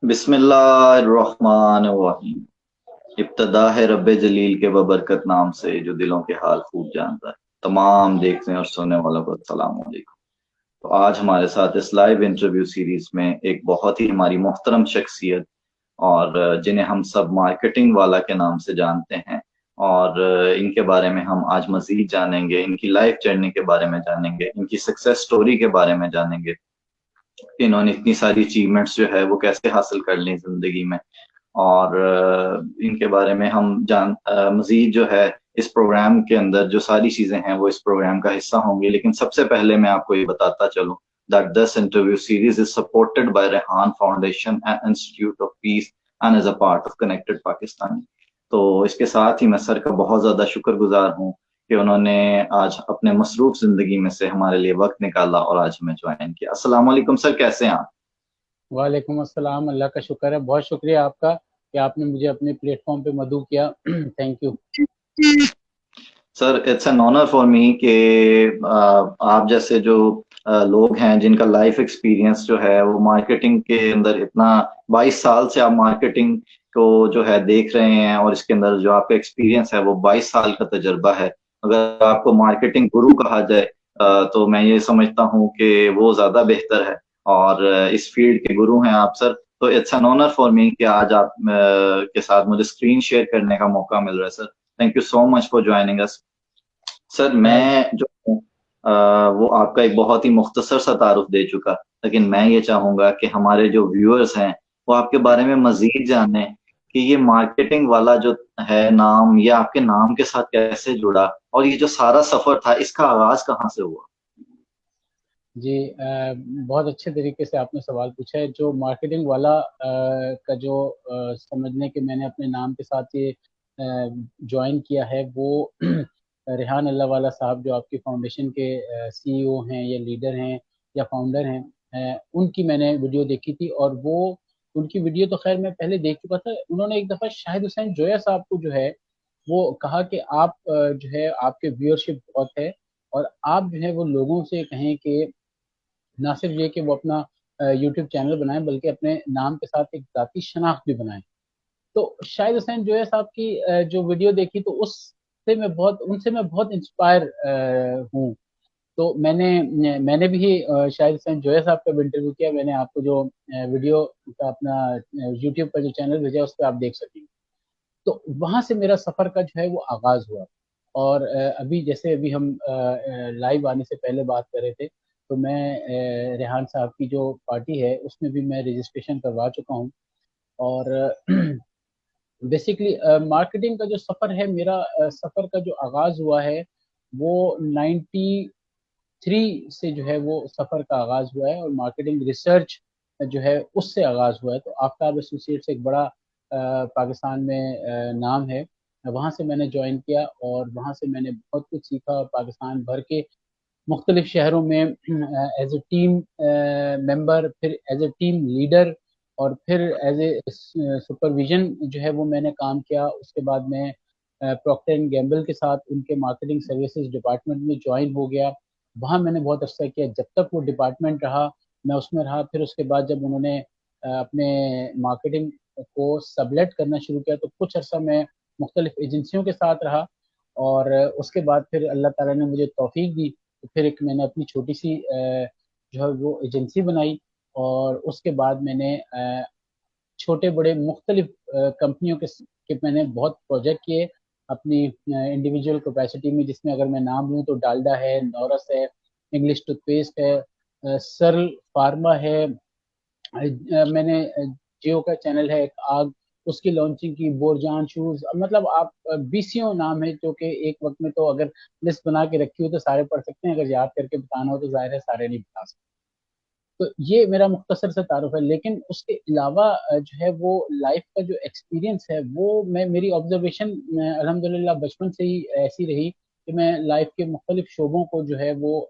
बिस्मिल्लाहिर्रहमानिर्रहीम। इब्तदा है रब्बे जलील के बबरकत नाम से जो दिलों के हाल खूब जानता है। तमाम देखने और सुनने वालों को अस्सलाम वालेकुम। तो आज हमारे साथ इस लाइव इंटरव्यू सीरीज में एक बहुत ही हमारी मोहतरम शख्सियत और जिन्हें हम सब मार्केटिंग वाला के नाम से जानते हैं, और इनके बारे में हम आज मजीद जानेंगे, इनकी लाइफ जर्नी के बारे में जानेंगे, इनकी सक्सेस स्टोरी के बारे में जानेंगे कि इन्होंने इतनी सारी अचीवमेंट्स जो है वो कैसे हासिल कर ली जिंदगी में। और इनके बारे में हम मजीद जो है इस प्रोग्राम के अंदर जो सारी चीजें हैं वो इस प्रोग्राम का हिस्सा होंगी। लेकिन सबसे पहले मैं आपको ये बताता चलूं that this interview series is supported by Rehan Foundation and Institute of Peace and is a part of Connected Pakistan। तो इसके साथ ही मैं सर का बहुत ज्यादा शुक्रगुजार हूँ कि उन्होंने आज अपने मसरूफ जिंदगी में से हमारे लिए वक्त निकाला और आज हमें ज्वाइन किया। अस्सलाम वालेकुम सर, कैसे हैं आप? वालेकुम अस्सलाम। अल्लाह का शुक्र है, बहुत शुक्रिया आपका कि आपने मुझे अपने प्लेटफॉर्म पे मदऊ किया। Thank you sir, it's an honour for me कि आप जैसे जो लोग हैं जिनका लाइफ एक्सपीरियंस जो है वो मार्केटिंग के अंदर इतना 22 साल से आप मार्केटिंग को जो है देख रहे हैं, और इसके अंदर जो आपका एक्सपीरियंस है वो 22 साल का तजर्बा है। अगर आपको मार्केटिंग गुरु कहा जाए तो मैं ये समझता हूँ कि वो ज्यादा बेहतर है, और इस फील्ड के गुरु हैं आप सर। तो it's an honour for me कि आज आप के साथ मुझे स्क्रीन शेयर करने का मौका मिल रहा है sir. Thank you so much for joining us. Sir, मैं जो हूँ वो आपका एक बहुत ही मुख्तसर सा तारुफ दे चुका, लेकिन मैं ये चाहूंगा कि हमारे जो व्यूअर्स हैं वो आपके बारे में मजीद जाने कि ये मार्केटिंग वाला जो है नाम, ये आपके नाम के साथ कैसे जुड़ा, और ये जो सारा सफर था इसका आगाज कहाँ से हुआ? जी। बहुत अच्छे तरीके से आपने सवाल पूछा है। जो मार्केटिंग वाला का जो समझने के मैंने अपने नाम के साथ ये ज्वाइन किया है, वो रेहान अल्लाह वाला साहब जो आपकी फाउंडेशन के सीईओ हैं या लीडर हैं या फाउंडर हैं, उनकी मैंने वीडियो देखी थी। और वो उनकी वीडियो तो खैर मैं पहले देख चुका था। उन्होंने एक दफ़ा शाहिद हुसैन जोया साहब को जो है वो कहा कि आप जो है आपके व्यूअरशिप बहुत है, और आप जो है वो लोगों से कहें कि ना सिर्फ ये कि वो अपना यूट्यूब चैनल बनाएं, बल्कि अपने नाम के साथ एक ज़ाती शनाख्त भी बनाएं। तो शाहिद हुसैन जोया साहब की जो वीडियो देखी तो उससे मैं बहुत उनसे मैं बहुत इंस्पायर हूँ। तो मैंने भी शाहिद हुसैन जोया साहब का भी इंटरव्यू किया। मैंने आपको जो वीडियो का अपना यूट्यूब पर जो चैनल भेजा उस पर आप देख सकेंगे। तो वहां से मेरा सफर का जो है वो आगाज हुआ। और अभी जैसे अभी हम लाइव आने से पहले बात कर रहे थे, तो मैं रेहान साहब की जो पार्टी है उसमें भी मैं रजिस्ट्रेशन करवा चुका हूँ। और बेसिकली मार्केटिंग का जो सफर है मेरा, सफर का जो आगाज हुआ है वो 93 से जो है वो सफर का आगाज हुआ है। और मार्केटिंग रिसर्च जो है उससे आगाज हुआ है। तो आफ्ताब एसोसिएट्स एक बड़ा पाकिस्तान में नाम है, वहाँ से मैंने ज्वाइन किया और वहाँ से मैंने बहुत कुछ सीखा। पाकिस्तान भर के मुख्तलिफ शहरों में एज ए टीम मेंबर, फिर एज ए टीम लीडर, और फिर एज ए सुपरविजन जो है वो मैंने काम किया। उसके बाद मैं प्रॉक्टर एंड गैम्बल के साथ उनके मार्केटिंग सर्विसेज डिपार्टमेंट में ज्वाइन हो गया। वहाँ मैंने बहुत अर्सा किया, जब तक वो डिपार्टमेंट रहा मैं उसमें रहा। फिर उसके बाद जब उन्होंने अपने मार्केटिंग को सबलेट करना शुरू किया तो कुछ अर्सा मैं मुख्तलिफ एजेंसियों के साथ रहा। और उसके बाद फिर अल्लाह ताला ने मुझे तौफीक दी, तो फिर एक मैंने अपनी छोटी सी जो है वो एजेंसी बनाई। और उसके बाद मैंने छोटे बड़े मुख्तलिफ कंपनियों के मैंने बहुत प्रोजेक्ट किए अपनी इंडिविजुअल कैपेसिटी में, जिसमें अगर मैं नाम लूँ तो डालडा है, नौरस है, इंग्लिश टूथपेस्ट है, सरल फार्मा है। मैंने जियो का चैनल है एक आग, उसकी लॉन्चिंग की, बोरजान शूज। मतलब आप बीसियों नाम है जो कि एक वक्त में तो अगर लिस्ट बना के रखी हो तो सारे पढ़ सकते हैं, अगर याद करके बताना हो तो जाहिर है सारे नहीं बता सकते। तो ये मेरा मुख्तसर सा तारुफ है। लेकिन उसके अलावा जो है वो लाइफ का जो एक्सपीरियंस है वो मेरी ऑब्जर्वेशन अल्हम्दुलिल्लाह बचपन से ही ऐसी रही कि मैं लाइफ के मुख्तलिफ शोबों को जो है वो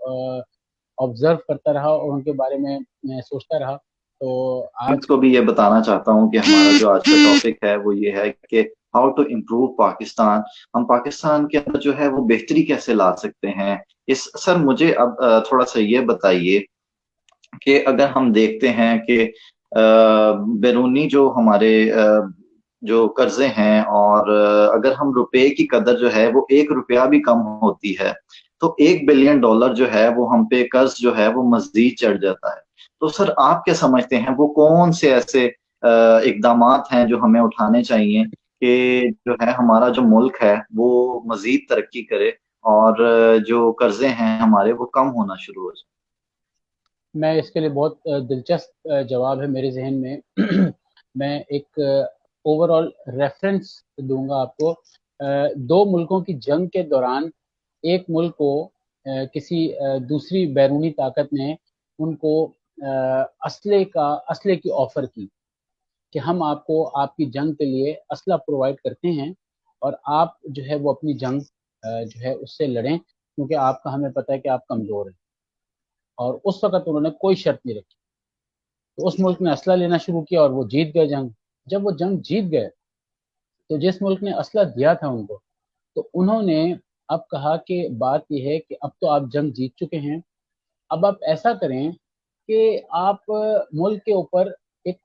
ऑब्जर्व करता रहा और उनके बारे में सोचता रहा। तो आज को भी ये बताना चाहता हूँ कि हमारा जो आज का टॉपिक है वो ये है कि हाउ टू इम्प्रूव पाकिस्तान। हम पाकिस्तान के अंदर जो है वो बेहतरी कैसे ला सकते हैं। इस सर, मुझे अब थोड़ा सा ये बताइए कि अगर हम देखते हैं कि बैरूनी जो हमारे जो कर्जे हैं, और अगर हम रुपए की कदर जो है वो 1 रुपया भी कम होती है तो $1 बिलियन जो है वो हम पे कर्ज जो है वो मजीद चढ़ जाता है। तो सर आप क्या समझते हैं वो कौन से ऐसे इकदामात हैं जो हमें उठाने चाहिए कि जो है हमारा जो मुल्क है वो मजीद तरक्की करे और जो कर्जे हैं हमारे वो कम होना शुरू हो जाए? मैं इसके लिए बहुत दिलचस्प जवाब है मेरे जहन में। मैं एक ओवरऑल रेफरेंस दूंगा आपको। दो मुल्कों की जंग के दौरान एक मुल्क को किसी दूसरी बैरूनी ताकत ने उनको असले की ऑफर की कि हम आपको आपकी जंग के लिए असला प्रोवाइड करते हैं और आप जो है वो अपनी जंग जो है उससे लड़ें, क्योंकि आपका हमें पता है कि आप कमज़ोर हैं। और उस वक़्त उन्होंने कोई शर्त नहीं रखी। तो उस मुल्क ने असला लेना शुरू किया और वो जीत गए जंग। जब वो जंग जीत गए तो जिस मुल्क ने असला दिया था उनको, तो उन्होंने अब कहा कि बात ये है कि अब तो आप जंग जीत चुके हैं, अब आप ऐसा करें कि आप मुल्क के ऊपर एक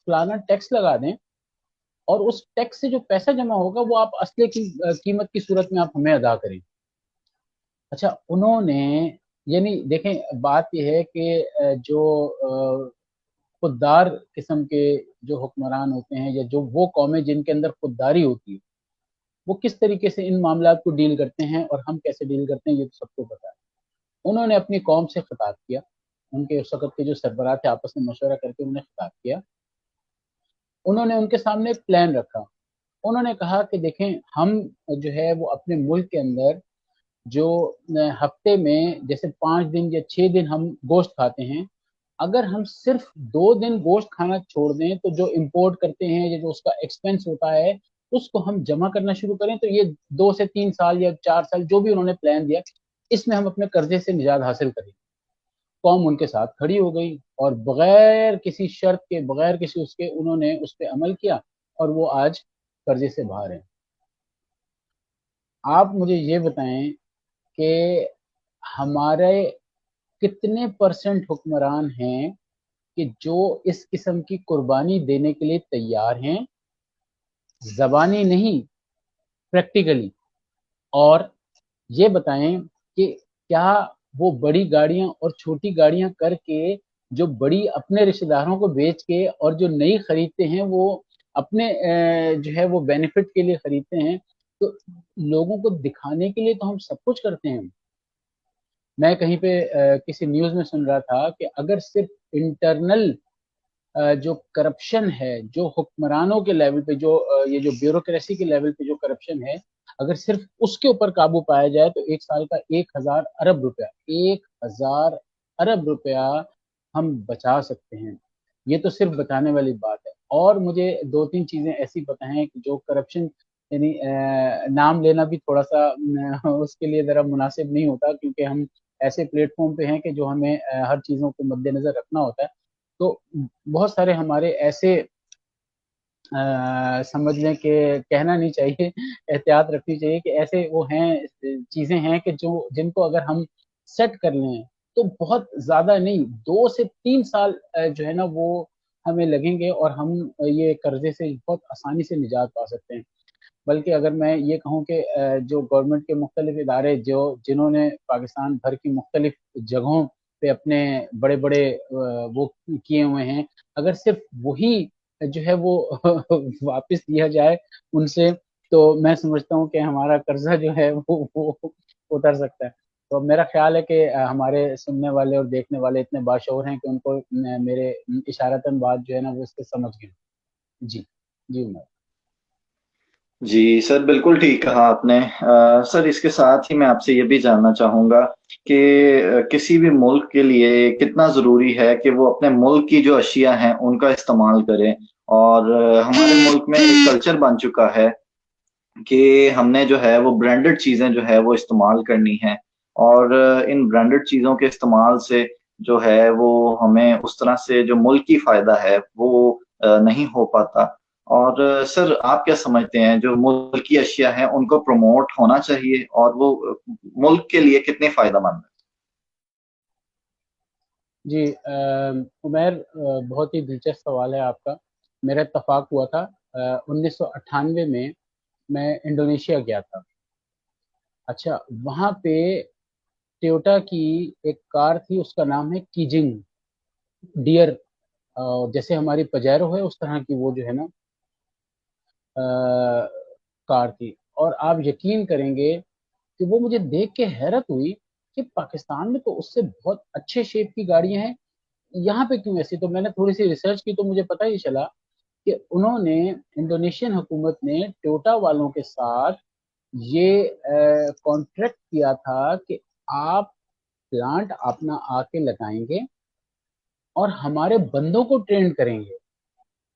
फलाना टैक्स लगा दें और उस टैक्स से जो पैसा जमा होगा वो आप असले की कीमत की सूरत में आप हमें अदा करें। अच्छा, उन्होंने यानी देखें बात यह है कि जो खुददार किस्म के जो हुक्मरान होते हैं या जो वो कौमें जिनके अंदर खुददारी होती है, वो किस तरीके से इन मामलात को डील करते हैं और हम कैसे डील करते हैं ये तो सबको पता है। उन्होंने अपनी कौम से खिताब किया, उनके उस वक़्त के जो सरबराह थे आपस में मशवरा करके उन्होंने खिताब किया। उन्होंने उनके सामने एक प्लान रखा। उन्होंने कहा कि देखें, हम जो है वो अपने मुल्क के अंदर जो हफ्ते में जैसे 5 दिन या 6 दिन हम गोश्त खाते हैं, अगर हम सिर्फ 2 दिन गोश्त खाना छोड़ दें तो जो इम्पोर्ट करते हैं या जो उसका एक्सपेंस होता है उसको हम जमा करना शुरू करें, तो ये 2 से 3 साल या 4 साल जो भी उन्होंने प्लान दिया, इसमें हम अपने कर्जे से निजात हासिल करें। कौम उनके साथ खड़ी हो गई और बगैर किसी शर्त के, बगैर किसी उसके उन्होंने उस पर अमल किया और वो आज कर्जे से बाहर हैं। आप मुझे ये बताएं कि हमारे कितने परसेंट हुक्मरान हैं कि जो इस किस्म की कुर्बानी देने के लिए तैयार हैं, जबानी नहीं, प्रैक्टिकली। और ये बताएं कि क्या वो बड़ी गाड़ियां और छोटी गाड़ियां करके जो बड़ी अपने रिश्तेदारों को बेच के और जो नई खरीदते हैं वो अपने जो है वो बेनिफिट के लिए खरीदते हैं, तो लोगों को दिखाने के लिए तो हम सब कुछ करते हैं। मैं कहीं पे किसी न्यूज़ में सुन रहा था कि अगर सिर्फ इंटरनल जो करप्शन है, जो हुक्मरानों के लेवल पे जो ये जो ब्यूरोक्रेसी के लेवल पे जो करप्शन है, अगर सिर्फ उसके ऊपर काबू पाया जाए तो 1 साल का 1,000 अरब रुपया, 1,000 अरब रुपया हम बचा सकते हैं। ये तो सिर्फ बताने वाली बात है। और मुझे 2-3 चीजें ऐसी पता हैं कि जो करप्शन यानी नाम लेना भी थोड़ा सा उसके लिए जरा मुनासिब नहीं होता, क्योंकि हम ऐसे प्लेटफॉर्म पे हैं कि जो हमें हर चीज़ों को मद्देनजर रखना होता है। तो बहुत सारे हमारे ऐसे समझ लें कि कहना नहीं चाहिए, एहतियात रखनी चाहिए कि ऐसे वो हैं, चीज़ें हैं कि जो जिनको अगर हम सेट कर लें तो बहुत ज़्यादा नहीं, 2 से 3 साल जो है ना वो हमें लगेंगे और हम ये कर्जे से बहुत आसानी से निजात पा सकते हैं। बल्कि अगर मैं ये कहूँ कि जो गवर्नमेंट के मुख्तलिफ इदारे जो जिन्होंने पाकिस्तान भर की मुख्तलिफ जगहों पे अपने बड़े बड़े वो किए हुए हैं, अगर सिर्फ वही जो है वो वापस लिया जाए उनसे, तो मैं समझता हूँ कि हमारा कर्जा जो है वो उतर सकता है। तो मेरा ख्याल है कि हमारे सुनने वाले और देखने वाले इतने बाशऊर हैं कि उनको मेरे इशारतन बात जो है ना वो इससे समझ गए। जी, जी उमर। जी सर, बिल्कुल ठीक कहा आपने। सर इसके साथ ही मैं आपसे ये भी जानना चाहूँगा कि किसी भी मुल्क के लिए कितना ज़रूरी है कि वो अपने मुल्क की जो अशिया हैं उनका इस्तेमाल करें। और हमारे मुल्क में एक कल्चर बन चुका है कि हमने जो है वो ब्रांडेड चीज़ें जो है वो इस्तेमाल करनी है। और इन ब्रांडेड चीज़ों के इस्तेमाल से जो है वो हमें उस तरह से जो मुल्की फ़ायदा है वो नहीं हो पाता। और सर आप क्या समझते हैं जो मुल्की अशिया हैं उनको प्रमोट होना चाहिए और वो मुल्क के लिए कितने फ़ायदेमंद है? जी उमैर, बहुत ही दिलचस्प सवाल है आपका। मेरा इत्तफ़ाक हुआ था 1998 में मैं इंडोनेशिया गया था। अच्छा, वहाँ पे टोयोटा की एक कार थी, उसका नाम है कीजिंग डियर। जैसे हमारी पजेरो है उस तरह की वो जो है ना कार थी। और आप यकीन करेंगे कि वो मुझे देख के हैरत हुई कि पाकिस्तान में तो उससे बहुत अच्छे शेप की गाड़ियां हैं, यहाँ पे क्यों ऐसी। तो मैंने थोड़ी सी रिसर्च की तो मुझे पता ही चला कि उन्होंने, इंडोनेशियन हुकूमत ने टोयोटा वालों के साथ ये कॉन्ट्रैक्ट किया था कि आप प्लांट अपना आके लगाएंगे और हमारे बंदों को ट्रेन करेंगे,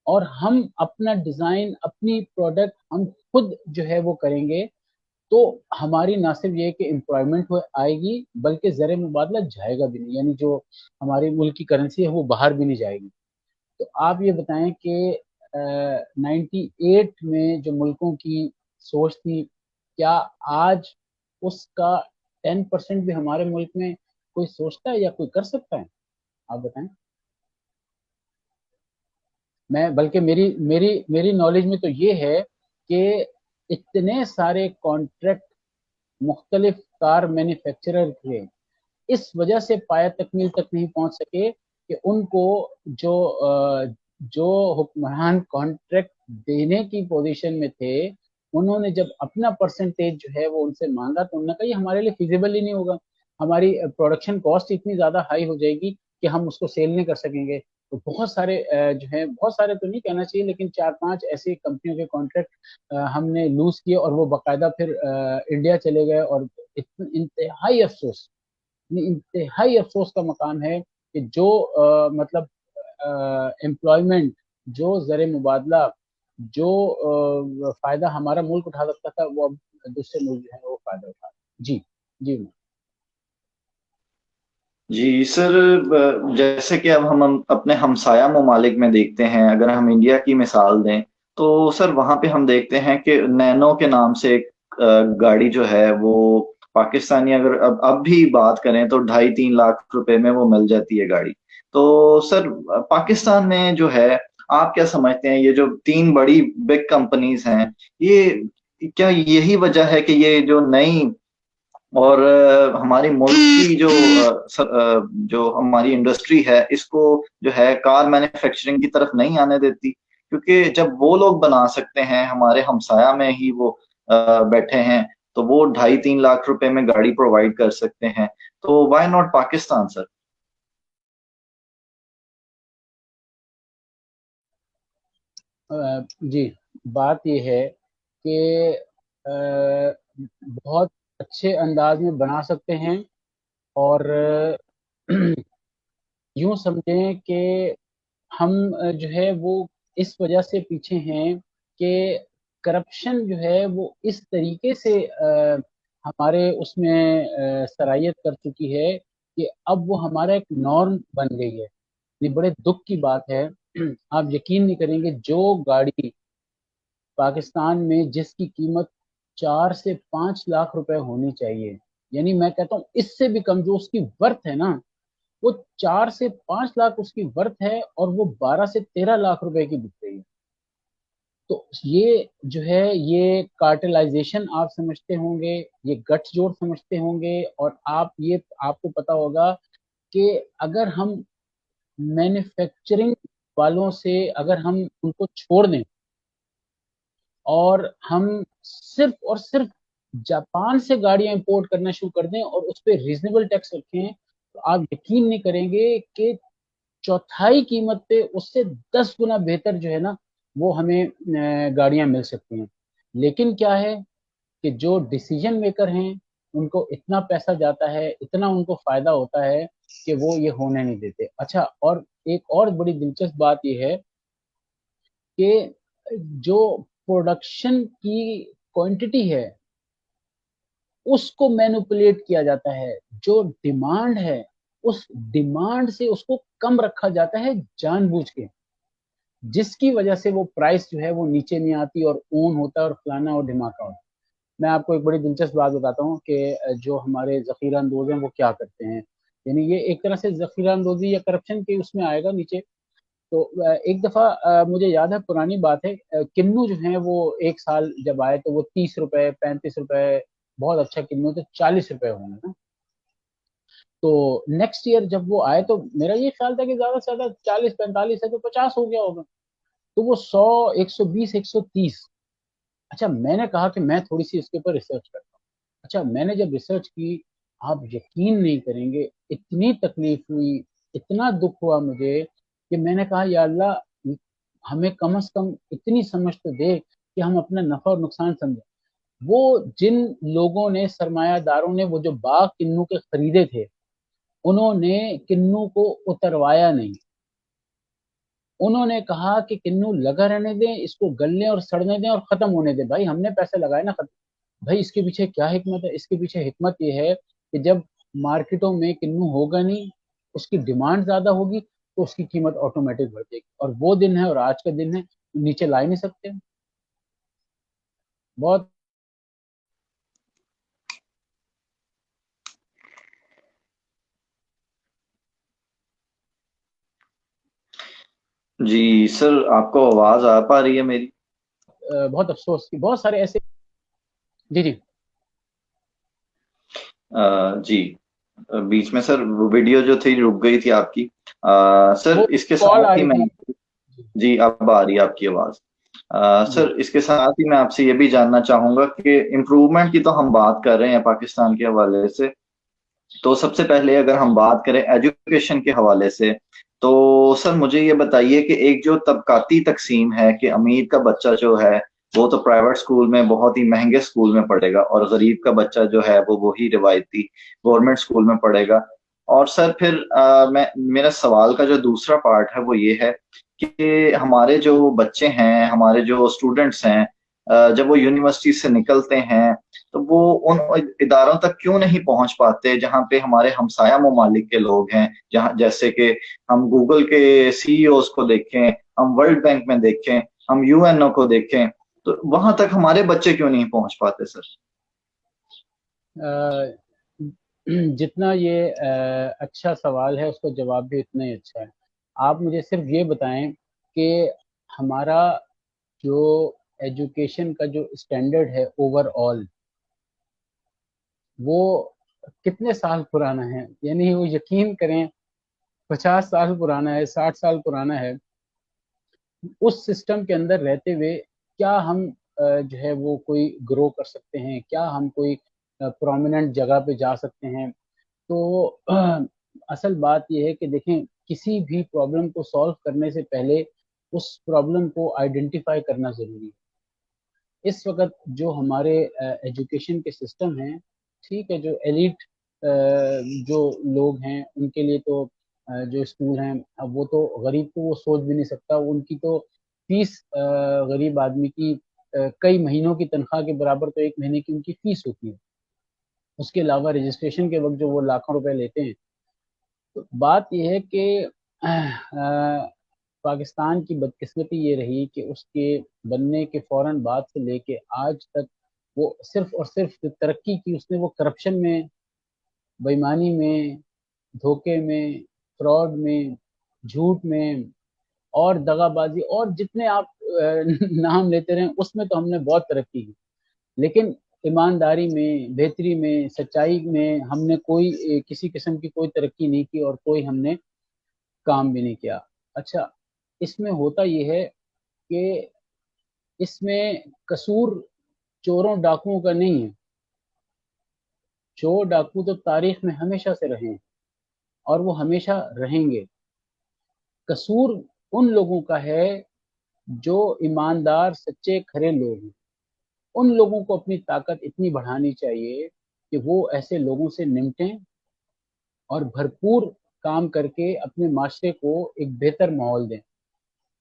और हम अपना डिजाइन, अपनी प्रोडक्ट हम खुद जो है वो करेंगे। तो हमारी ना सिर्फ ये कि एम्प्लॉयमेंट आएगी, बल्कि ज़र मुबादला जाएगा भी नहीं, यानी जो हमारे मुल्क की करेंसी है वो बाहर भी नहीं जाएगी। तो आप ये बताएं कि 98 में जो मुल्कों की सोच थी, क्या आज उसका 10% भी हमारे मुल्क में कोई सोचता है या कोई कर सकता है? आप बताएं। मैं बल्कि मेरी मेरी मेरी नॉलेज में तो ये है कि इतने सारे कॉन्ट्रैक्ट मुख्तलिफ कार मैन्युफैक्चरर थे, इस वजह से पाया तकमील तक नहीं पहुंच सके कि उनको जो जो हुक्मरान कॉन्ट्रैक्ट देने की पोजीशन में थे, उन्होंने जब अपना परसेंटेज जो है वो उनसे मांगा तो उन्होंने कहा ये हमारे लिए फिजिबल ही नहीं होगा, हमारी प्रोडक्शन कॉस्ट इतनी ज़्यादा हाई हो जाएगी कि हम उसको सेल नहीं कर सकेंगे। तो बहुत सारे जो है, बहुत सारे तो नहीं कहना चाहिए, लेकिन चार पांच ऐसी कंपनियों के कॉन्ट्रैक्ट हमने लूज किए, और वो बाकायदा फिर इंडिया चले गए। और इंतहाई अफसोस, इंतहाई अफसोस का मकाम है कि जो मतलब एम्प्लॉयमेंट, जो ज़र मुबादला, जो फायदा हमारा मुल्क उठा सकता था, वो अब दूसरे मुल्क जो है वो फायदा उठा रहे हैं। जी। जी। जी सर, जैसे कि अब हम अपने हमसाया ममालिक में देखते हैं, अगर हम इंडिया की मिसाल दें तो सर वहाँ पे हम देखते हैं कि नैनो के नाम से एक गाड़ी जो है वो पाकिस्तानी, अगर अब भी बात करें तो 2.5-3 लाख रुपए में वो मिल जाती है गाड़ी। तो सर पाकिस्तान में जो है, आप क्या समझते हैं ये जो तीन बड़ी बिग कंपनीज हैं, ये क्या यही वजह है कि ये जो नई और हमारी मुल्क की जो जो हमारी इंडस्ट्री है, इसको जो है कार मैन्युफैक्चरिंग की तरफ नहीं आने देती? क्योंकि जब वो लोग बना सकते हैं, हमारे हमसाया में ही वो बैठे हैं, तो वो 2.5-3 लाख रुपए में गाड़ी प्रोवाइड कर सकते हैं, तो व्हाई नॉट पाकिस्तान सर? जी, बात ये है कि बहुत अच्छे अंदाज में बना सकते हैं, और यूं समझें कि हम जो है वो इस वजह से पीछे हैं कि करप्शन जो है वो इस तरीके से हमारे उसमें सरायत कर चुकी है कि अब वो हमारा एक नॉर्म बन गई है। ये बड़े दुख की बात है। आप यकीन नहीं करेंगे, जो गाड़ी पाकिस्तान में जिसकी कीमत 4 से 5 लाख रुपए होनी चाहिए, यानी मैं कहता हूँ इससे भी कम, जो उसकी वर्थ है ना, वो 4 से 5 लाख उसकी वर्थ है, और वो 12 से 13 लाख रुपए की बिक रही है। तो ये जो है, ये कार्टेलाइजेशन आप समझते होंगे, ये गठजोड़ समझते होंगे। और आप ये, आपको पता होगा कि अगर हम मैन्युफैक्चरिंग वालों से, अगर हम उनको छोड़ दें और हम सिर्फ और सिर्फ जापान से गाड़ियां इंपोर्ट करना शुरू कर दें और उस पर रीजनेबल टैक्स रखें, तो आप यकीन नहीं करेंगे कि चौथाई कीमत पे उससे 10 गुना बेहतर जो है ना वो हमें गाड़ियां मिल सकती हैं। लेकिन क्या है कि जो डिसीजन मेकर हैं, उनको इतना पैसा जाता है, इतना उनको फायदा होता है कि वो ये होने नहीं देते। अच्छा, और एक और बड़ी दिलचस्प बात यह है कि जो प्रोडक्शन की क्वांटिटी है उसको मैनिपुलेट किया जाता है, जो डिमांड है उस डिमांड से उसको कम रखा जाता है जानबूझ के, जिसकी वजह से वो प्राइस जो है वो नीचे नहीं आती, और ओन होता है और फलाना और ढिमाका होता है। मैं आपको एक बड़ी दिलचस्प बात बताता हूँ कि जो हमारे जखीरा अंदोज हैं वो क्या करते हैं। यानी ये एक तरह से ज़ख़ीरा अंदोज़ी या करप्शन के उसमें आएगा नीचे। तो एक दफ़ा मुझे याद है, पुरानी बात है, किन्नू जो हैं वो एक साल जब आए तो वो 30 रुपए, 35 रुपए, बहुत अच्छा किन्नू तो 40 रुपए होंगे ना। तो नेक्स्ट ईयर जब वो आए तो मेरा ये ख्याल था कि ज्यादा से ज्यादा 40-45 है तो 50 हो गया होगा। तो वो 100, 120, 130। अच्छा, मैंने कहा कि मैं थोड़ी सी इसके ऊपर रिसर्च करता हूँ। अच्छा, मैंने जब रिसर्च की, आप यकीन नहीं करेंगे, इतनी तकलीफ हुई, इतना दुख हुआ मुझे कि मैंने कहा या अल्लाह, हमें कम से कम इतनी समझ तो दे कि हम अपना नफा और नुकसान समझें। वो जिन लोगों ने, सरमायादारों ने, वो जो बाग किन्नू के खरीदे थे, उन्होंने किन्नू को उतरवाया नहीं। उन्होंने कहा कि किन्नू लगा रहने दें, इसको गलने और सड़ने दें और खत्म होने दें। भाई हमने पैसे लगाए ना, खत्म। भाई इसके पीछे क्या हिकमत है? इसके पीछे हिकमत ये है कि जब मार्केटों में किन्नू होगा नहीं, उसकी डिमांड ज्यादा होगी, तो उसकी कीमत ऑटोमेटिक बढ़ जाएगी। और वो दिन है और आज का दिन है, नीचे ला ही नहीं सकते। बहुत। जी सर, आपको आवाज आ पा रही है मेरी? बहुत अफसोस की बहुत सारे ऐसे। जी जी। जी। बीच में सर वो वीडियो जो थी रुक गई थी आपकी। वो सर इसके कॉल साथ आ ही रही मैं, थी। जी अब आ रही है आपकी आवाज। जी सर इसके साथ ही मैं आपसे ये भी जानना चाहूंगा कि इम्प्रूवमेंट की तो हम बात कर रहे हैं पाकिस्तान के हवाले से। तो सबसे पहले अगर हम बात करें एजुकेशन के हवाले से, तो सर मुझे ये बताइए कि एक जो तबकाती तकसीम है कि अमीर का बच्चा जो है वो तो प्राइवेट स्कूल में बहुत ही महंगे स्कूल में पढ़ेगा, और गरीब का बच्चा जो है वो वही रिवायती गवर्नमेंट स्कूल में पढ़ेगा। और सर फिर मैं, मेरा सवाल का जो दूसरा पार्ट है वो ये है कि हमारे जो बच्चे हैं, हमारे जो स्टूडेंट्स हैं, जब वो यूनिवर्सिटी से निकलते हैं तो वो उन इदारों तक क्यों नहीं पहुंच पाते जहां पे हमारे हमसाया ममालिक के लोग हैं, जहां जैसे कि हम गूगल के सीईओज को देखें, हम वर्ल्ड बैंक में देखें, हम यूएनओ को देखें, तो वहां तक हमारे बच्चे क्यों नहीं पहुंच पाते सर? अ, जितना ये अच्छा सवाल है, उसका जवाब भी उतना ही अच्छा है। आप मुझे सिर्फ ये बताएं कि हमारा जो एजुकेशन का जो स्टैंडर्ड है ओवरऑल, वो कितने साल पुराना है? यानी वो, यकीन करें, 50 साल पुराना है, 60 साल पुराना है। उस सिस्टम के अंदर रहते हुए क्या हम जो है वो कोई ग्रो कर सकते हैं? क्या हम कोई प्रोमिनेंट जगह पे जा सकते हैं? तो असल बात यह है कि देखें, किसी भी प्रॉब्लम को सॉल्व करने से पहले उस प्रॉब्लम को आइडेंटिफाई करना ज़रूरी है। इस वक्त जो हमारे एजुकेशन के सिस्टम हैं, ठीक है, जो एलिट जो लोग हैं उनके लिए तो जो स्कूल हैं, अब वो तो गरीब को वो सोच भी नहीं सकता। उनकी तो फीस, गरीब आदमी की कई महीनों की तनख्वाह के बराबर तो एक महीने की उनकी फीस होती है। उसके अलावा रजिस्ट्रेशन के वक्त जो वो लाखों रुपए लेते हैं। तो बात यह है कि पाकिस्तान की बदकिस्मती ये रही कि उसके बनने के फौरन बाद से लेके आज तक वो सिर्फ और सिर्फ जो तरक्की की उसने, वो करप्शन में, बेईमानी में, धोखे में, फ्रॉड में, झूठ में और दगाबाजी और जितने आप नाम लेते रहे, उसमें तो हमने बहुत तरक्की की। लेकिन ईमानदारी में, बेहतरी में, सच्चाई में हमने कोई किसी किस्म की कोई तरक्की नहीं की और कोई हमने काम भी नहीं किया। अच्छा, इसमें होता यह है कि इसमें कसूर चोरों डाकुओं का नहीं है। चोर डाकू तो तारीख में हमेशा से रहे हैं और वो हमेशा रहेंगे। कसूर उन लोगों का है जो ईमानदार, सच्चे, खरे लोग हैं। उन लोगों को अपनी ताकत इतनी बढ़ानी चाहिए कि वो ऐसे लोगों से निपटें और भरपूर काम करके अपने माशरे को एक बेहतर माहौल दें।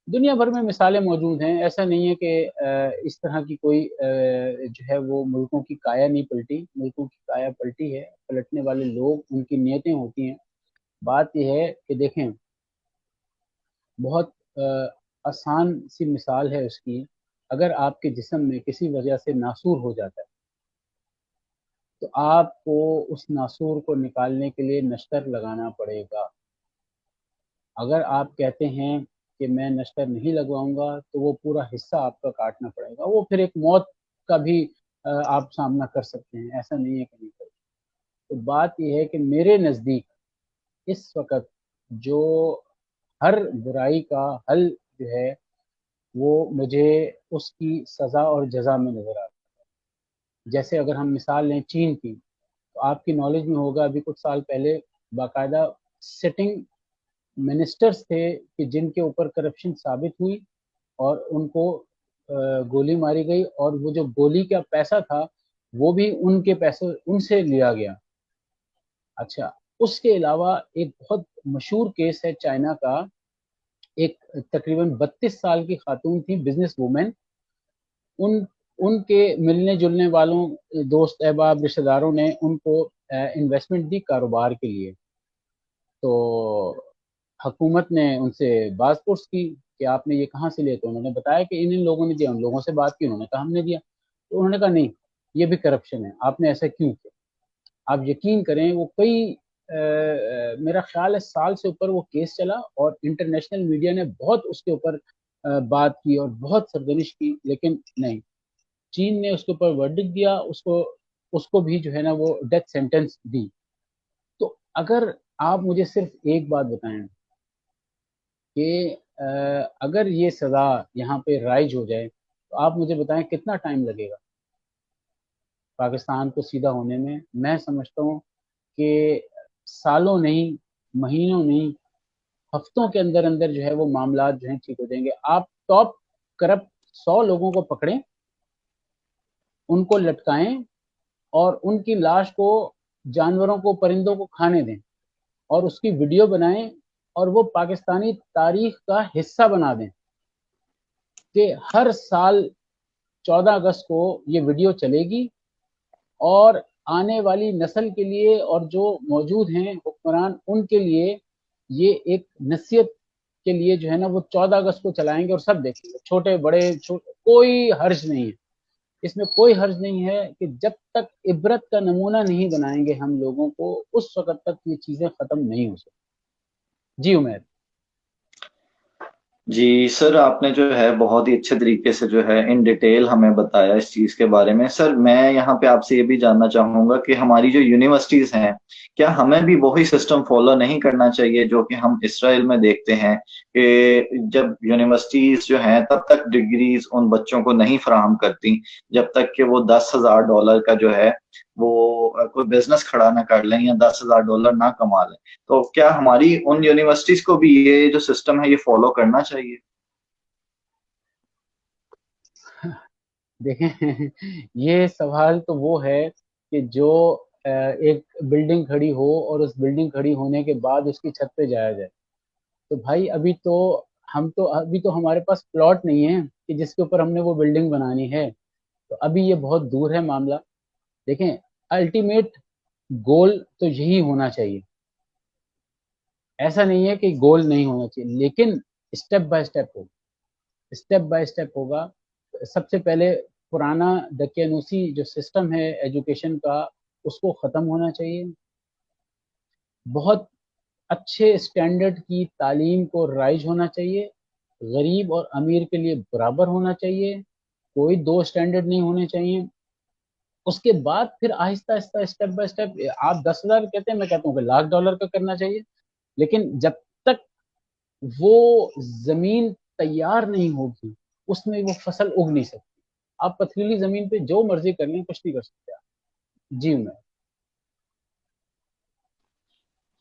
दुनिया भर में मिसालें मौजूद हैं। ऐसा नहीं है कि इस तरह की कोई जो है वो मुल्कों की काया नहीं पलटी। मुल्कों की काया पलटी है। पलटने वाले लोग, उनकी नीयतें होती हैं। बात यह है कि देखें, बहुत आसान सी मिसाल है उसकी। अगर आपके जिस्म में किसी वजह से नासूर हो जाता है, تو آپ کو उस नासूर को निकालने के लिए नश्तर लगाना पड़ेगा। अगर आप कहते हैं कि मैं नश्तर नहीं लगवाऊंगा तो वो पूरा हिस्सा आपका काटना पड़ेगा, वो फिर एक मौत का भी आप सामना कर सकते हैं, ऐसा नहीं है कि नहीं कर। तो बात यह है कि मेरे नज़दीक इस वक्त जो हर बुराई का हल जो है वो मुझे उसकी सज़ा और जज़ा में नज़र आता है। जैसे अगर हम मिसाल लें चीन की, तो आपकी नॉलेज में होगा अभी कुछ साल पहले बाकायदा सिटिंग मिनिस्टर्स थे कि जिनके ऊपर करप्शन साबित हुई और उनको गोली मारी गई, और वो जो गोली का पैसा था वो भी उनके पैसे उनसे लिया गया। अच्छा, उसके अलावा एक बहुत मशहूर केस है चाइना का। एक तकरीबन 32 साल की खातून थी, बिजनेस वूमेन। उन उनके मिलने जुलने वालों दोस्त अहबाब रिश्तेदारों ने उनको इन्वेस्टमेंट दी कारोबार के लिए। तो हुकूमत ने उनसे बात की कि आपने ये कहाँ से लिया, तो उन्होंने बताया कि इन इन लोगों ने दिया। उन लोगों से बात की, उन्होंने कहा हमने दिया। तो उन्होंने कहा नहीं, ये भी करप्शन है, आपने ऐसा क्यों किया। आप यकीन करें वो कई मेरा ख्याल है साल से ऊपर वो केस चला, और इंटरनेशनल मीडिया ने बहुत उसके ऊपर बात की और बहुत सरजनिश की, लेकिन नहीं, चीन ने उसके ऊपर वर्डिक्ट दिया, उसको उसको भी जो है ना वो डेथ सेंटेंस दी। तो अगर आप मुझे सिर्फ एक बात बताएं कि अगर ये सज़ा यहाँ पे राइज हो जाए तो आप मुझे बताएं कितना टाइम लगेगा पाकिस्तान को सीधा होने में। मैं समझता हूँ कि सालों नहीं, महीनों नहीं, हफ्तों के अंदर अंदर जो है वो मामला जो है ठीक हो जाएंगे। आप टॉप करप्ट 100 लोगों को पकड़ें, उनको लटकाएं और उनकी लाश को जानवरों को, परिंदों को खाने दें, और उसकी वीडियो बनाएं और वो पाकिस्तानी तारीख का हिस्सा बना दें कि हर साल 14 अगस्त को ये वीडियो चलेगी, और आने वाली नस्ल के लिए और जो मौजूद हैं हुक्मरान उनके लिए ये एक नसीहत के लिए जो है ना वो 14 अगस्त को चलाएंगे और सब देखेंगे, छोटे बड़े कोई हर्ज नहीं है इसमें, कोई हर्ज नहीं है कि जब तक इबरत का नमूना नहीं बनाएंगे हम लोगों को, उस वक्त तक ये चीजें खत्म नहीं हो सकती। जी उमैर। जी सर, आपने जो है बहुत ही अच्छे तरीके से जो है इन डिटेल हमें बताया इस चीज के बारे में। सर मैं यहाँ पे आपसे ये भी जानना चाहूंगा कि हमारी जो यूनिवर्सिटीज हैं, क्या हमें भी वही सिस्टम फॉलो नहीं करना चाहिए जो कि हम इसराइल में देखते हैं कि जब यूनिवर्सिटीज जो हैं तब तक डिग्रीज उन बच्चों को नहीं फराहम करती जब तक कि वो $10,000 का जो है वो कोई बिजनेस खड़ा ना कर लें या $10,000 ना कमा लें। तो क्या हमारी उन यूनिवर्सिटीज को भी ये जो सिस्टम है ये फॉलो करना चाहिए? देखें, ये सवाल तो वो है कि जो एक बिल्डिंग खड़ी हो और उस बिल्डिंग खड़ी होने के बाद उसकी छत पे जाया जाए। तो भाई अभी तो हमारे पास प्लॉट नहीं है कि जिसके ऊपर हमने वो बिल्डिंग बनानी है। तो अभी ये बहुत दूर है मामला। देखें, अल्टीमेट गोल तो यही होना चाहिए, ऐसा नहीं है कि गोल नहीं होना चाहिए, लेकिन स्टेप बाय स्टेप होगा, स्टेप बाय स्टेप होगा। सबसे पहले पुराना दकियानूसी जो सिस्टम है एजुकेशन का, उसको ख़त्म होना चाहिए। बहुत अच्छे स्टैंडर्ड की तालीम को राइज होना चाहिए। गरीब और अमीर के लिए बराबर होना चाहिए, कोई दो स्टैंडर्ड नहीं होने चाहिए। उसके बाद फिर Aahista Aahista step by step, आप 10,000 कहते हैं, मैं कहता हूँ कि $1,00,000 का करना चाहिए। लेकिन जब तक वो जमीन तैयार नहीं होगी उसमें वो फसल उग नहीं सकती। आप पथरीली जमीन पे जो मर्जी कर लें, कुछ नहीं कर सकते आप। जी मैं।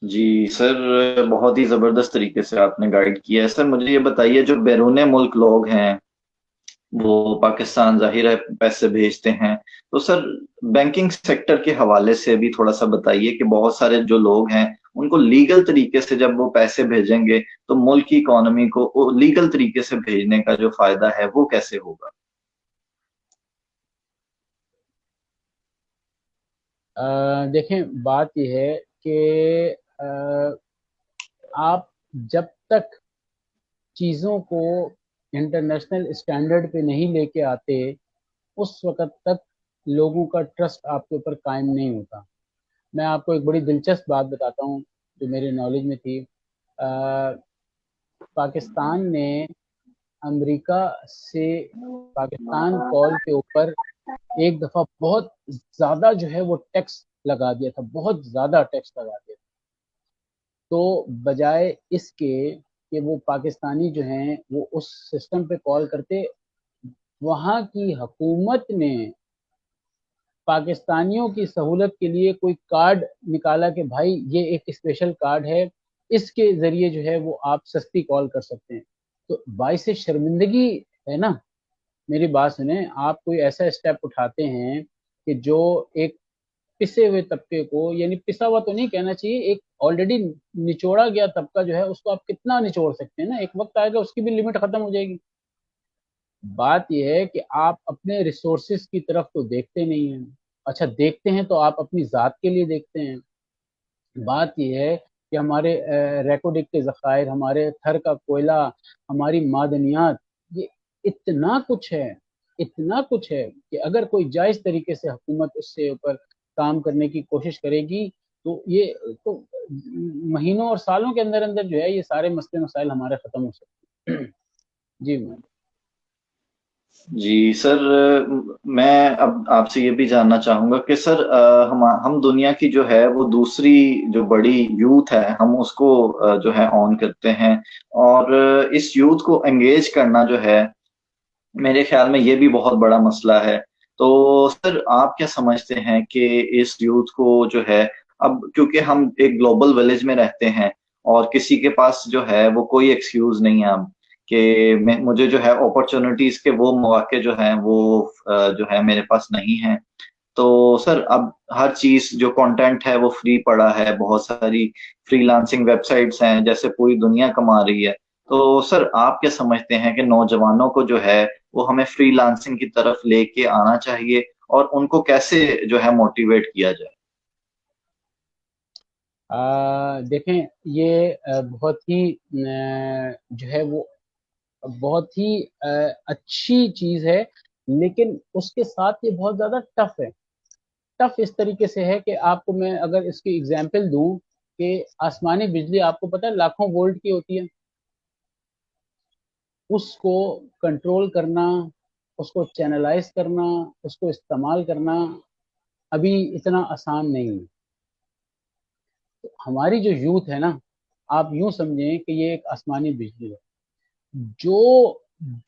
जी सर, बहुत ही जबरदस्त तरीके से आपने गाइड किया है। सर मुझे ये बताइए, जो बैरून मुल्क लोग हैं वो पाकिस्तान जाहिर है पैसे भेजते हैं, तो सर बैंकिंग सेक्टर के हवाले से भी थोड़ा सा बताइए कि बहुत सारे जो लोग हैं उनको लीगल तरीके से जब वो पैसे भेजेंगे तो मुल्क की इकोनॉमी को लीगल तरीके से भेजने का जो फायदा है वो कैसे होगा? देखें, बात यह है कि आप जब तक चीज़ों को इंटरनेशनल स्टैंडर्ड पे नहीं लेके आते, उस वक़्त तक लोगों का ट्रस्ट आपके ऊपर कायम नहीं होता। मैं आपको एक बड़ी दिलचस्प बात बताता हूँ जो मेरे नॉलेज में थी। पाकिस्तान ने अमेरिका से पाकिस्तान कॉल के ऊपर एक दफ़ा बहुत ज़्यादा जो है वो टैक्स लगा दिया था, बहुत ज़्यादा टैक्स लगा दिया था। तो बजाय इसके कि वो पाकिस्तानी जो हैं वो उस सिस्टम पे कॉल करते, वहाँ की हुकूमत ने पाकिस्तानियों की सहूलत के लिए कोई कार्ड निकाला कि भाई ये एक स्पेशल कार्ड है, इसके ज़रिए जो है वो आप सस्ती कॉल कर सकते हैं। तो बाइस शर्मिंदगी है ना। मेरी बात सुने, आप कोई ऐसा स्टेप उठाते हैं कि जो एक पिसे हुए तबके को, यानी पिसा हुआ तो नहीं कहना चाहिए, एक ऑलरेडी निचोड़ा गया तबका जो है उसको आप कितना निचोड़ सकते हैं ना, एक वक्त आएगा उसकी भी लिमिट खत्म हो जाएगी। बात यह है कि आप अपने रिसोर्सेज की तरफ तो देखते नहीं हैं। अच्छा देखते हैं तो आप अपनी ज़ात के लिए देखते हैं। बात यह है कि हमारे रेकोडिक के ज़खायर, हमारे थर का कोयला, हमारी मादनियात, ये इतना कुछ है, इतना कुछ है कि अगर कोई जायज़ तरीके से हुकूमत उससे ऊपर काम करने की कोशिश करेगी तो ये तो महीनों और सालों के अंदर अंदर जो है ये सारे मसले मसाइल हमारे ख़त्म हो सकते हैं। जी मैम। जी सर, मैं अब आपसे ये भी जानना चाहूंगा कि सर, हम दुनिया की जो है वो दूसरी जो बड़ी यूथ है, हम उसको जो है ऑन करते हैं, और इस यूथ को एंगेज करना जो है, मेरे ख्याल में ये भी बहुत बड़ा मसला है। तो सर, आप क्या समझते हैं कि इस यूथ को जो है, अब क्योंकि हम एक ग्लोबल विलेज में रहते हैं और किसी के पास जो है वो कोई एक्सक्यूज नहीं है अब कि मुझे जो है अपॉर्चुनिटीज के वो मौके जो है वो जो है मेरे पास नहीं है। तो सर, अब हर चीज जो कंटेंट है वो फ्री पड़ा है, बहुत सारी फ्रीलांसिंग वेबसाइट्स हैं, जैसे पूरी दुनिया कमा रही है। तो सर, आप क्या समझते हैं कि नौजवानों को जो है वो हमें फ्रीलांसिंग की तरफ लेके आना चाहिए, और उनको कैसे जो है मोटिवेट किया जाए? देखें, ये बहुत ही जो है वो बहुत ही अच्छी चीज़ है, लेकिन उसके साथ ये बहुत ज़्यादा टफ है। टफ इस तरीके से है कि आपको मैं अगर इसकी एग्जांपल दूं कि आसमानी बिजली आपको पता है लाखों वोल्ट की होती है, उसको कंट्रोल करना, उसको चैनलाइज करना, उसको इस्तेमाल करना अभी इतना आसान नहीं है। तो हमारी जो यूथ है ना, आप यूं समझें कि ये एक आसमानी बिजली है। जो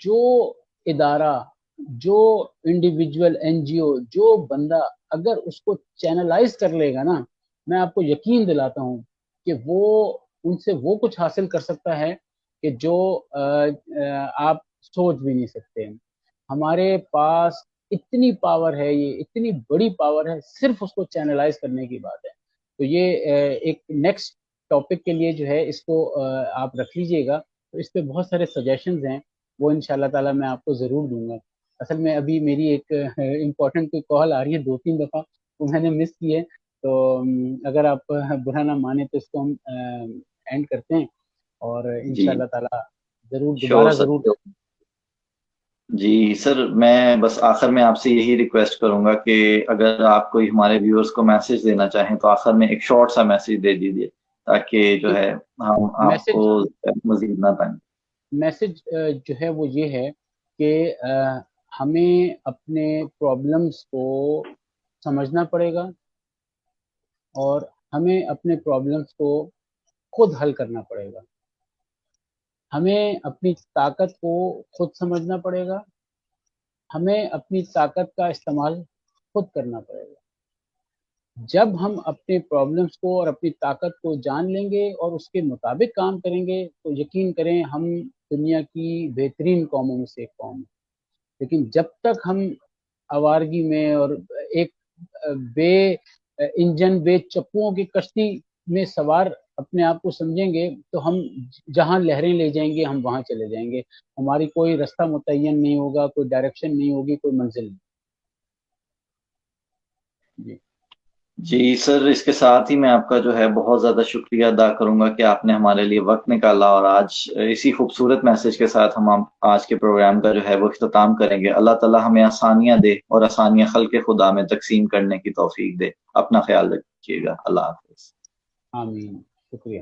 जो इदारा, जो इंडिविजुअल एनजीओ, जो बंदा अगर उसको चैनलाइज कर लेगा ना, मैं आपको यकीन दिलाता हूँ कि वो उनसे वो कुछ हासिल कर सकता है कि जो आप सोच भी नहीं सकते हैं। हमारे पास इतनी पावर है, ये इतनी बड़ी पावर है, सिर्फ उसको चैनलाइज करने की बात है। तो ये एक नेक्स्ट टॉपिक के लिए जो है इसको आप रख लीजिएगा। तो इस पे बहुत सारे सजेशंस हैं, वो इंशाल्लाह ताला मैं आपको ज़रूर दूंगा। असल में अभी मेरी एक इम्पोर्टेंट कोई कॉल आ रही है, दो तीन दफ़ा वो मैंने मिस की है। तो अगर आप बुरा ना माने तो इसको हम एंड करते हैं, और जी, इंशाल्लाह ताला ज़रूर श्योर दोबारा सर। ज़रूर। जी सर, मैं बस आखिर में आपसे यही रिक्वेस्ट करूंगा कि अगर आप कोई हमारे व्यूअर्स को मैसेज देना चाहें तो आखिर में एक शॉर्ट सा मैसेज दे दीजिए, ताकि जो है हम आपको मैसेज मजीद ना टाइम। मैसेज जो है वो ये है कि हमें अपने प्रॉब्लम्स को समझना पड़ेगा, और हमें अपने प्रॉब्लम्स को खुद हल करना पड़ेगा। हमें अपनी ताकत को खुद समझना पड़ेगा, हमें अपनी ताकत का इस्तेमाल खुद करना पड़ेगा। जब हम अपने प्रॉब्लम्स को और अपनी ताकत को जान लेंगे और उसके मुताबिक काम करेंगे तो यकीन करें हम दुनिया की बेहतरीन कौमों में से एक कौम है। लेकिन जब तक हम आवारगी में और एक बे इंजन बे चप्पुओं की कश्ती में सवार अपने आप को समझेंगे तो हम जहां लहरें ले जाएंगे हम वहां चले जाएंगे। हमारी कोई रास्ता मुतय्यन नहीं होगा, कोई डायरेक्शन नहीं होगी, कोई मंजिल नहीं। जी। جی سر، اس کے ساتھ ہی میں آپ کا جو ہے بہت زیادہ شکریہ ادا کروں گا کہ آپ نے ہمارے لیے وقت نکالا، اور آج اسی خوبصورت میسج کے ساتھ ہم آج کے پروگرام کا جو ہے وہ اختتام کریں گے۔ اللہ تعالی ہمیں آسانیاں دے اور آسانیاں خلق خدا میں تقسیم کرنے کی توفیق دے۔ اپنا خیال رکھیے گا۔ اللہ حافظ۔ آمین، شکریہ۔